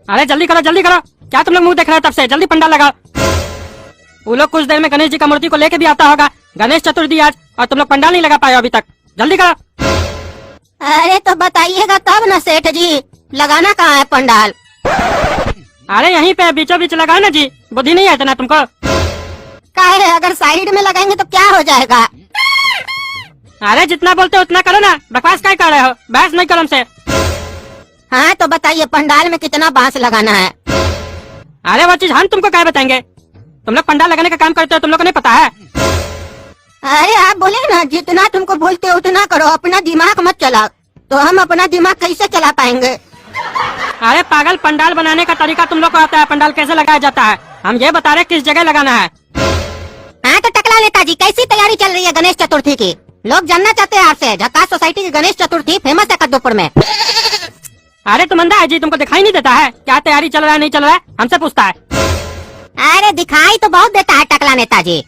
अरे जल्दी करो, क्या तुम लोग मुंह देख रहे हो तब से? जल्दी पंडाल लगाओ। वो लोग कुछ देर में गणेश जी का मूर्ति को लेके भी आता होगा। गणेश चतुर्थी आज, और तुम लोग पंडाल नहीं लगा पाए अभी तक। जल्दी करो। अरे तो बताइएगा तब न सेठ जी, लगाना कहाँ है पंडाल? अरे यहीं पे बीचों बीच लगाओ ना जी, बुद्धि नहीं है इतना तुमको? काहे है, अगर साइड में लगाएंगे तो क्या हो जाएगा? अरे जितना बोलते हो उतना करो ना, बकवास क्या कर रहे हो? बहस नहीं करो हमसे। हाँ तो बताइए पंडाल में कितना बांस लगाना है? अरे वो चीज हम तुमको क्या बताएंगे? तुम लोग पंडाल लगाने का काम करते हो, तुम लोग को नहीं पता है? अरे आप बोले ना जितना तुमको बोलते हो उतना करो, अपना दिमाग मत चलाओ। तो हम अपना दिमाग कैसे चला पाएंगे? अरे पागल, पंडाल बनाने का तरीका तुम लोग को आता है, पंडाल कैसे लगाया जाता है? हम ये बता रहे किस जगह लगाना है। हाँ तो टकला नेताजी, कैसी तैयारी चल रही है गणेश चतुर्थी की? लोग जानना चाहते हैं आपसे। झकास सोसाइटी की गणेश चतुर्थी फेमस है कद्दूपुर में। अरे तुम अंधा है जी, तुमको दिखाई नहीं देता है क्या तैयारी चल रहा है नहीं चल रहा है? हमसे पूछता है। अरे दिखाई तो बहुत देता है टकला नेताजी।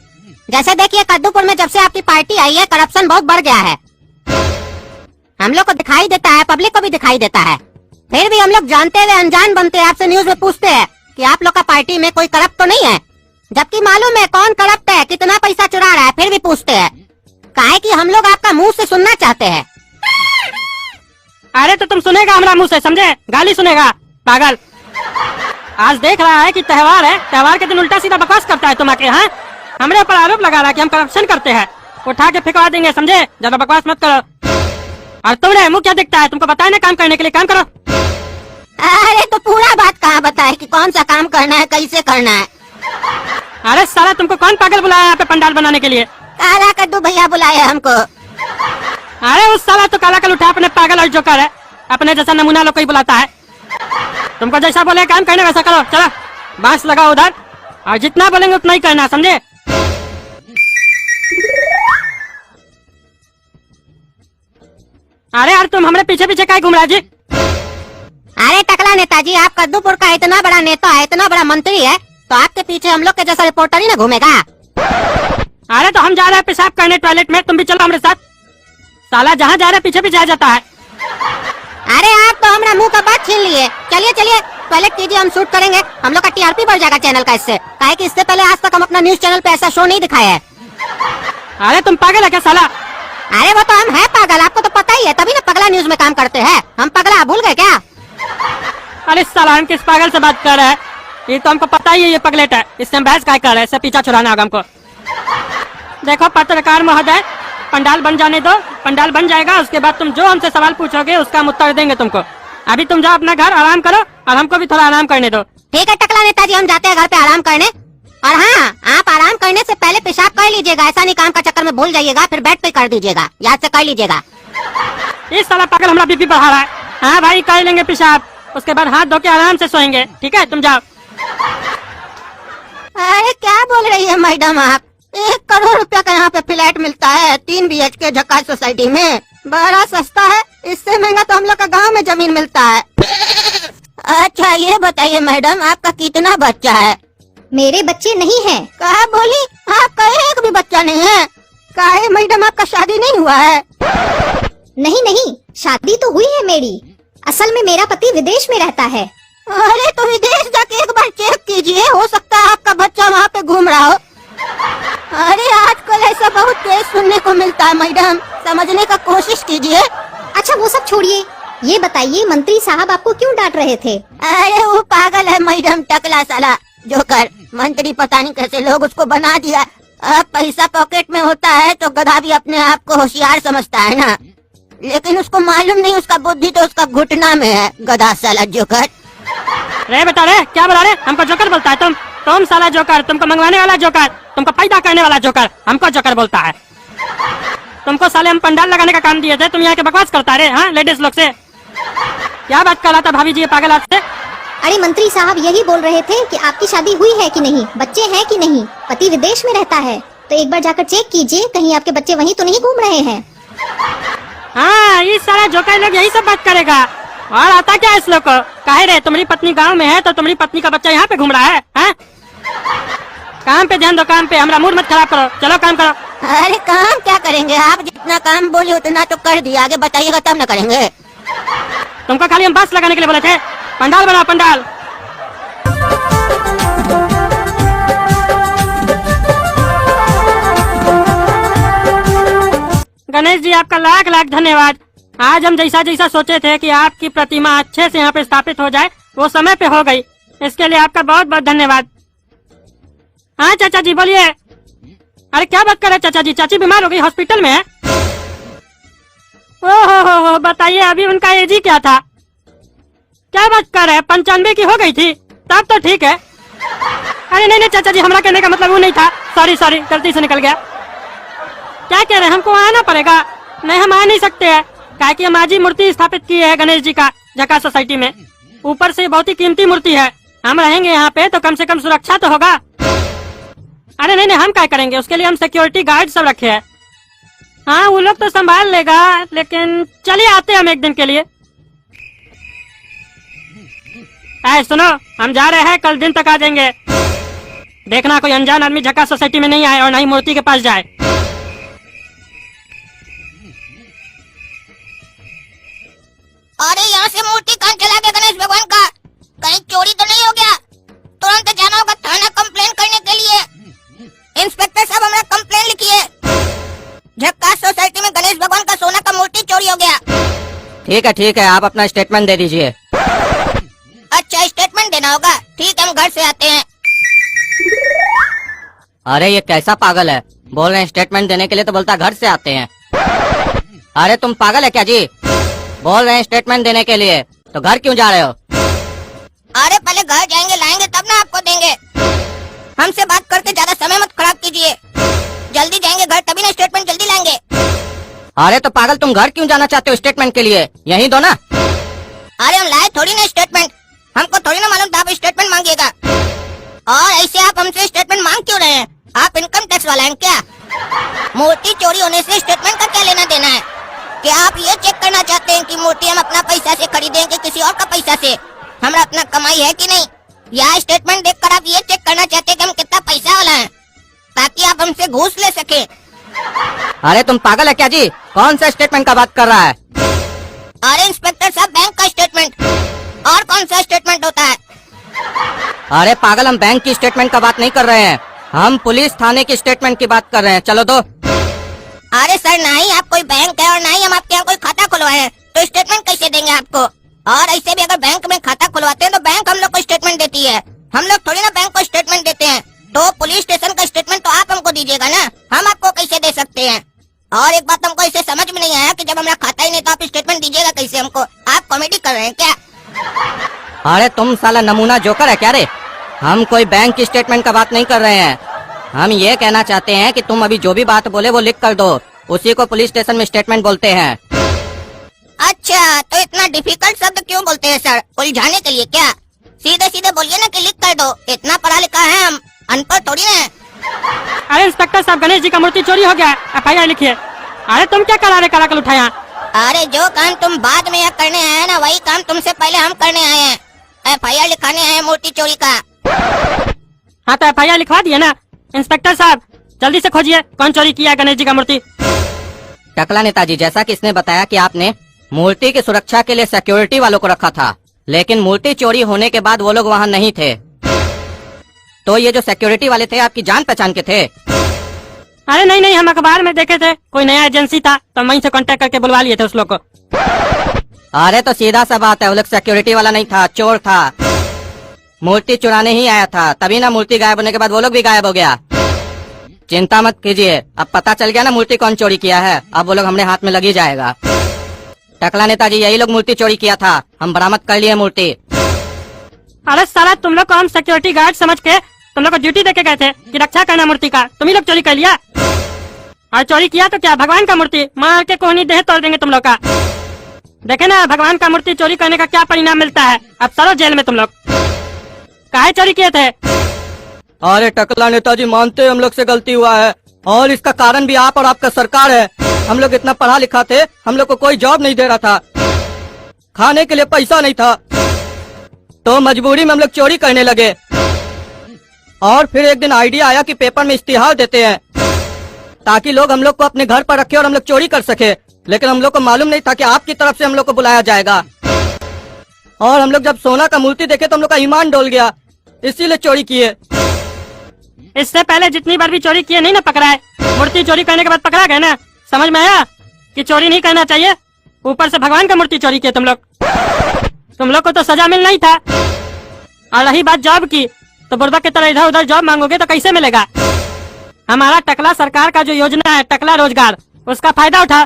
जैसे देखिए कद्दूपुर में जब से आपकी पार्टी आई है करप्शन बहुत बढ़ गया है। हम लोग को दिखाई देता है, पब्लिक को भी दिखाई देता है, फिर भी हम लोग जानते हुए अनजान बनते हैं। आपसे न्यूज में पूछते हैं कि आप लोग का पार्टी में कोई करप्ट तो नहीं है, जबकि मालूम है कौन करप्ट है, कितना पैसा चुरा रहा है, फिर भी पूछते हैं। काहे कि हम लोग आपका मुंह से सुनना चाहते हैं। अरे तो तुम सुनेगा हमारा मुंह से, समझे? गाली सुनेगा पागल। आज देख रहा है कि त्योहार है, त्योहार के दिन उल्टा सीधा बकवास करता है तुम आके। हाँ, हमरे ऊपर आरोप लगा रहा है कि हम करप्शन करते हैं। उठा के फेंकवा देंगे, समझे? ज्यादा बकवास मत करो। और तुमने मुंह क्या दिखता है? तुमको बताया ना काम करने के लिए, काम करो। अरे तो पूरा बात कहाँ बताए कि कौन सा काम करना है, कैसे करना है? अरे साला, तुमको कौन पागल बुलाया यहाँ पे पंडाल बनाने के लिए? काला कद्दू भैया बुलाए हमको। अरे उस साला तो काला कल उठा, अपने पागल और जोकर है, अपने जैसा नमूना लोग कोई बुलाता है। तुमको जैसा बोले काम करने वैसा करो। चलो बांस लगाओ उधर, और जितना बोलेंगे उतना ही करना, समझे? अरे यार तुम हमारे पीछे पीछे क्या घूम रहा है जी? अरे टकला नेताजी, आप कद्दूपुर का इतना बड़ा नेता है, इतना बड़ा मंत्री है, तो आपके पीछे हम लोग के जैसा रिपोर्टर ही ना घूमेगा? अरे तो हम जा रहे हैं पेशाब करने टॉयलेट में, तुम भी चलो हमारे साथ। साला जहाँ जा रहे हैं पीछे पीछे आ जाता है। अरे आप तो हमारा मुंह का बात छीन लिए। चलिए चलिए टॉयलेट कीजिए, हम शूट करेंगे। हम लोग का टीआरपी बढ़ जाएगा चैनल का इससे। काहे कि इससे पहले आज तक हम अपना न्यूज चैनल पे ऐसा शो नहीं दिखाया है। अरे तुम पागल है क्या साला? अरे वो तो हम है पागल, आपको तो पता ही है, तभी ना पगला न्यूज में काम करते हैं। हम पगला भूल गए क्या? अरे साला, हम किस पागल से बात कर रहे हैं? ये तो हमको पता ही है, ये पगलेट है, इससे हम बहस क्या कर रहे हैं? इससे पीछा छुड़ाना होगा हमको। देखो पत्रकार महोदय, पंडाल बन जाने दो, पंडाल बन जाएगा, उसके बाद तुम जो हमसे सवाल पूछोगे उसका हम उत्तर देंगे तुमको। अभी तुम जाओ अपना घर आराम करो, और हमको भी थोड़ा आराम करने दो। ठीक है टकला नेताजी, हम जाते हैं घर पे आराम करने। और हाँ, आप आराम करने से पहले पेशाब कर लीजिएगा, ऐसा नहीं काम का चक्कर में भूल जाइएगा, फिर बेड पे कर दीजिएगा, याद से कर लीजिएगा। इस साला पागल हमारा बीपी बढ़ा रहा है। हाँ भाई, कर लेंगे पेशाब, उसके बाद हाथ धो के आराम से सोएंगे, ठीक है? तुम जाओ। अरे क्या बोल रही है मैडम आप? 1 करोड़ रुपया का यहाँ पे फ्लैट मिलता है 3 BHK झकास सोसाइटी में, बड़ा सस्ता है। इससे महंगा तो हम लोग का गाँव में जमीन मिलता है। अच्छा ये बताइए मैडम, आपका कितना बच्चा है? मेरे बच्चे नहीं हैं। कहा बोली? आपका एक भी बच्चा नहीं है? काहे मैडम, आपका शादी नहीं हुआ है? नहीं नहीं, शादी तो हुई है मेरी। असल में मेरा पति विदेश में रहता है। अरे तो विदेश जाके एक बार चेक कीजिए, हो सकता है आपका बच्चा वहाँ पे घूम रहा हो। अरे आजकल ऐसा बहुत केस सुनने को मिलता है मैडम, समझने का कोशिश कीजिए। अच्छा वो सब छोड़िए, ये बताइए मंत्री साहब आपको क्यों डांट रहे थे? अरे वो पागल है मैडम, टकला साला जोकर। मंत्री पता नहीं कैसे लोग उसको बना दिया। अब पैसा पॉकेट में होता है तो गधा भी अपने आप को होशियार समझता है ना, लेकिन उसको मालूम नहीं उसका बुद्धि तो उसका घुटना में है, गधा साला जोकर। रे बता रे, क्या बोला रे? हमको जोकर बोलता है तुम साला जोकर, तुमको मंगवाने वाला जोकर, तुमको पैदा करने वाला जोकर, हमको जोकर बोलता है। तुमको साले हम पंडाल लगाने का काम दिए थे, तुम यहाँ के बकवास करता रे? हाँ, लेडीज लोग से क्या बात कर रहा था भाभी जी, ये पागल आपसे? अरे मंत्री साहब यही बोल रहे थे कि आपकी शादी हुई है कि नहीं, बच्चे हैं कि नहीं। पति विदेश में रहता है, तो एक बार जाकर चेक कीजिए, कहीं आपके बच्चे वहीं तो नहीं घूम रहे हैं। हाँ, ये सारा जोकर लोग यही सब बात करेगा। और आता क्या इस लोग को? काहे रे, तुम्हारी पत्नी गांव में है तो तुम्हारी पत्नी का बच्चा यहाँ पे घूम रहा है? हाँ? काम पे ध्यान दो, काम पे। हमारा मूड मत खराब करो, चलो काम करो। अरे काम क्या करेंगे, आप जितना काम बोले उतना तो कर दिया, आगे बताइएगा तब न करेंगे। तुमको खाली हम बस लगाने के लिए बोले थे? पंडाल बनाओ पंडाल, जी आपका लाख लाख धन्यवाद। आज हम जैसा जैसा सोचे थे कि आपकी प्रतिमा अच्छे से यहाँ पे स्थापित हो जाए, वो समय पे हो गई। इसके लिए आपका बहुत बहुत धन्यवाद। हाँ चाचा जी बोलिए। अरे क्या बात कर रहे चाचा जी, चाची बीमार हो गई, हॉस्पिटल में है? ओहो हो, बताइए अभी उनका एज ही क्या था? क्या बात कर रहे हैं, 95 की हो गई थी? तब तो ठीक है। अरे नहीं नहीं चाचा जी, हमारा कहने का मतलब वो नहीं था, सॉरी सॉरी, गलती से निकल गया। क्या कह रहे हैं, हमको आना पड़ेगा? नहीं हम आ नहीं सकते हैं, क्या कि हम आज ही मूर्ति स्थापित की है गणेश जी का झक्कास सोसाइटी में। ऊपर से बहुत ही कीमती मूर्ति है, हम रहेंगे यहाँ पे तो कम से कम सुरक्षा तो होगा। अरे नहीं नहीं हम क्या करेंगे, उसके लिए हम सिक्योरिटी गार्ड सब रखे हैं। हाँ वो लोग तो संभाल लेगा, लेकिन चलिए आते हैं हम एक दिन के लिए। सुनो, हम जा रहे हैं, कल दिन तक आ जाएंगे। देखना कोई अनजान आदमी झक्कास सोसाइटी में नहीं आए और ना ही मूर्ति के पास जाए। अरे यहाँ से मूर्ति कहाँ चला गया गणेश भगवान का? कहीं चोरी तो नहीं हो गया? तुरंत जाना होगा थाना कंप्लेन करने के लिए। इंस्पेक्टर साहब हमारा कंप्लेन लिखिए, झक्कास सोसाइटी में गणेश भगवान का सोना का मूर्ति चोरी हो गया। ठीक है, आप अपना स्टेटमेंट दे दीजिए। अच्छा स्टेटमेंट देना होगा, ठीक है हम घर से आते हैं। अरे ये कैसा पागल है, बोल रहे हैं स्टेटमेंट देने के लिए तो बोलता घर से आते हैं। अरे तुम पागल है क्या जी? बोल रहे हैं स्टेटमेंट देने के लिए, तो घर क्यों जा रहे हो? अरे पहले घर जाएंगे लाएंगे तब ना आपको देंगे। हमसे बात करके ज्यादा समय मत खराब कीजिए, जल्दी जाएंगे घर तभी ना स्टेटमेंट जल्दी लाएंगे। अरे तो पागल तुम घर क्यों जाना चाहते हो स्टेटमेंट के लिए? यहीं दो ना। अरे हम लाए थोड़ी ना स्टेटमेंट, हमको थोड़ी ना मालूम था आप स्टेटमेंट मांगिएगा। और ऐसे आप हमसे स्टेटमेंट मांग क्यों रहे हैं? आप इनकम टैक्स वाला हैं क्या? मूर्ति चोरी होने से स्टेटमेंट का क्या लेना देना है? क्या आप ये चेक करना चाहते हैं कि मूर्ति हम अपना पैसा से खरीदें कि किसी और का पैसा से? हमारा अपना कमाई है कि नहीं? या स्टेटमेंट देखकर आप ये चेक करना चाहते हैं कि हम कितना पैसा वाला है, ताकि आप हमसे घूस ले सके? अरे तुम पागल है क्या जी? कौन सा स्टेटमेंट का बात कर रहा है? अरे इंस्पेक्टर साहब बैंक का स्टेटमेंट, और कौन सा स्टेटमेंट होता है? अरे पागल, हम बैंक की स्टेटमेंट का बात नहीं कर रहे हैं, हम पुलिस थाने की स्टेटमेंट की बात कर रहे हैं। चलो दो। अरे सर ना ही आप कोई बैंक है और ना ही हम आपके यहाँ कोई खाता खुलवाए हैं, तो स्टेटमेंट कैसे देंगे आपको? और ऐसे भी अगर बैंक में खाता खुलवाते हैं तो बैंक हम लोग को स्टेटमेंट देती है, हम लोग थोड़ी ना बैंक को स्टेटमेंट देते हैं। तो पुलिस स्टेशन का स्टेटमेंट तो आप हमको दीजिएगा ना, हम आपको कैसे दे सकते हैं? और एक बात हमको इसे समझ में नहीं आया कि जब हमारा खाता ही नहीं तो आप स्टेटमेंट दीजिएगा कैसे हमको? आप कॉमेडी कर रहे हैं क्या? अरे तुम साला नमूना जोकर है क्या रे? हम कोई बैंक की स्टेटमेंट का बात नहीं कर रहे हैं, हम ये कहना चाहते हैं कि तुम अभी जो भी बात बोले वो लिख कर दो, उसी को पुलिस स्टेशन में स्टेटमेंट बोलते हैं। अच्छा तो इतना डिफिकल्ट शब्द क्यों बोलते हैं सर, उलझाने के लिए क्या? सीधे सीधे बोलिए ना कि लिख कर दो, इतना पढ़ा लिखा है हम, अनपढ़ थोड़ी ना है। अरे इंस्पेक्टर साहब, गणेश जी का मूर्ति चोरी हो गया, FIR लिखिए। अरे तुम क्या करा रहे, करा कर उठाया? अरे जो काम तुम बाद में यहाँ करने आए हैं ना, वही काम तुमसे पहले हम करने आए हैं। FIR लिखाने आए हैं मूर्ति चोरी का। हाँ तो FIR लिखवा दिए ना। इंस्पेक्टर साहब जल्दी से खोजिए कौन चोरी किया गणेश जी का मूर्ति। टकला नेताजी, जैसा कि इसने बताया कि आपने मूर्ति की सुरक्षा के लिए सिक्योरिटी वालों को रखा था, लेकिन मूर्ति चोरी होने के बाद वो लोग वहाँ नहीं थे, तो ये जो सिक्योरिटी वाले थे आपकी जान पहचान के थे? अरे नहीं नहीं, हम अखबार में देखे थे, कोई नया एजेंसी था तो वहीं से कांटेक्ट करके बुलवा लिए थे उस लोग को। अरे तो सीधा सा बात है, वो लोग सिक्योरिटी वाला नहीं था, चोर था, मूर्ति चुराने ही आया था, तभी ना मूर्ति गायब होने के बाद वो लोग भी गायब हो गया। चिंता मत कीजिए, अब पता चल गया ना मूर्ति कौन चोरी किया है, अब वो लोग हमने हाथ में लगी जाएगा। टकला नेताजी, यही लोग मूर्ति चोरी किया था, हम बरामद कर लिए मूर्ति। अरे साला, तुम लोग को हम सिक्योरिटी गार्ड समझ के तुम लोग को ड्यूटी देके गए थे कि रक्षा करना मूर्ति का, तुम ही लोग चोरी कर लिया। और चोरी किया तो क्या, भगवान का मूर्ति मार के कोहनी देह तोड़ देंगे तुम लोग का। देखे ना भगवान का मूर्ति चोरी करने का क्या परिणाम मिलता है, अब सरो जेल में तुम लोग। काहे चोरी किए थे? अरे टकला नेताजी, मानते हम लोग से गलती हुआ है, और इसका कारण भी आप और आपका सरकार है। हम लोग इतना पढ़ा लिखा थे, हम लोग को कोई जॉब नहीं दे रहा था, खाने के लिए पैसा नहीं था, तो मजबूरी में हम लोग चोरी करने लगे। और फिर एक दिन आइडिया आया कि पेपर में इश्तिहार देते हैं ताकि लोग हम लोग को अपने घर पर रखे और हम लोग चोरी कर सके, लेकिन हम लोग को मालूम नहीं था कि आपकी तरफ से हम लोग को बुलाया जाएगा। और हम लोग जब सोना का मूर्ति देखे तो हम लोग का ईमान डोल गया, इसीलिए चोरी किए। इससे पहले जितनी बार भी चोरी किए नहीं ना पकड़ा है, मूर्ति चोरी करने के बाद पकड़ा गया ना, समझ में आया? कि चोरी नहीं करना चाहिए, ऊपर से भगवान का मूर्ति चोरी किए तुम लोग को तो सजा मिलना ही था। और रही बात जॉब की, तो बुर्बक की तरह इधर उधर जॉब मांगोगे तो कैसे मिलेगा? हमारा टकला सरकार का जो योजना है टकला रोजगार, उसका फायदा उठा।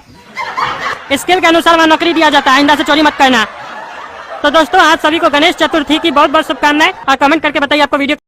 स्किल के अनुसार वहाँ नौकरी दिया जाता है, आइंदा से चोरी मत करना। तो दोस्तों, आज सभी को गणेश चतुर्थी की बहुत बहुत शुभकामनाएं, और कमेंट करके बताइए आपको वीडियो